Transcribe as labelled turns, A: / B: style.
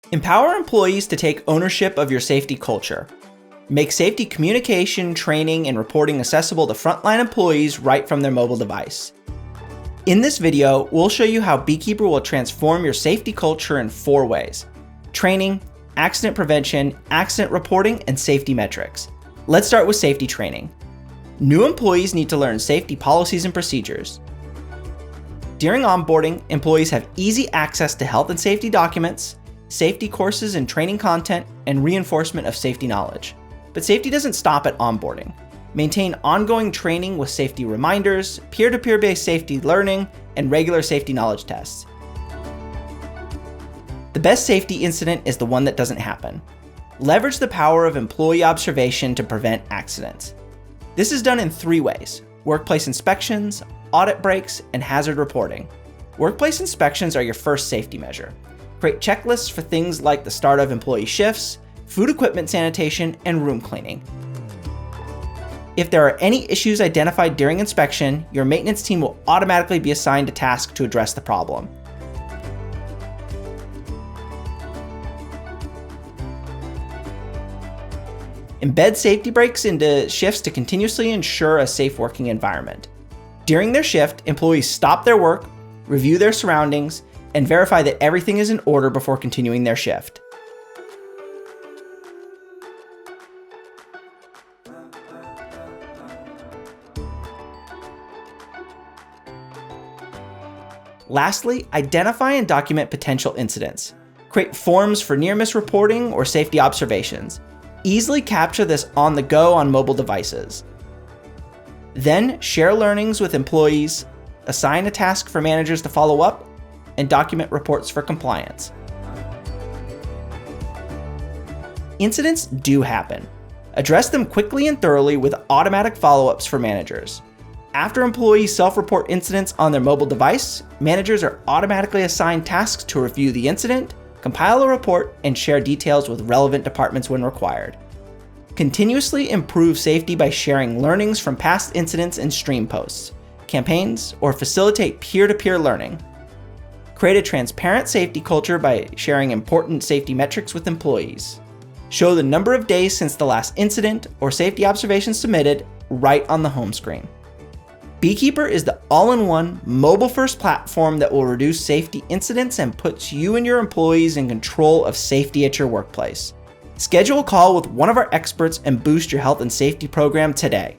A: Empower employees to take ownership of your safety culture. Make safety communication, training, and reporting accessible to frontline employees right from their mobile device. In this video, we'll show you how Beekeeper will transform your safety culture in 4 ways: training, accident prevention, accident reporting, and safety metrics. Let's start with safety training. New employees need to learn safety policies and procedures. During onboarding, employees have easy access to health and safety documents, safety courses and training content, and reinforcement of safety knowledge. But safety doesn't stop at onboarding. Maintain ongoing training with safety reminders, peer-to-peer based safety learning, and regular safety knowledge tests. The best safety incident is the one that doesn't happen. Leverage the power of employee observation to prevent accidents. This is done in 3 ways: workplace inspections, audit breaks, and hazard reporting. Workplace inspections are your first safety measure. Create checklists for things like the start of employee shifts, food equipment sanitation, and room cleaning. If there are any issues identified during inspection, your maintenance team will automatically be assigned a task to address the problem. Embed safety breaks into shifts to continuously ensure a safe working environment. During their shift, employees stop their work, review their surroundings, and verify that everything is in order before continuing their shift. Lastly, identify and document potential incidents. Create forms for near-miss reporting or safety observations. Easily capture this on the go on mobile devices. Then share learnings with employees, assign a task for managers to follow up, and document reports for compliance. Incidents do happen. Address them quickly and thoroughly with automatic follow-ups for managers. After employees self-report incidents on their mobile device, managers are automatically assigned tasks to review the incident, compile a report, and share details with relevant departments when required. Continuously improve safety by sharing learnings from past incidents in stream posts, campaigns, or facilitate peer-to-peer learning. Create a transparent safety culture by sharing important safety metrics with employees. Show the number of days since the last incident or safety observation submitted right on the home screen. Beekeeper is the all-in-one, mobile-first platform that will reduce safety incidents and puts you and your employees in control of safety at your workplace. Schedule a call with one of our experts and boost your health and safety program today.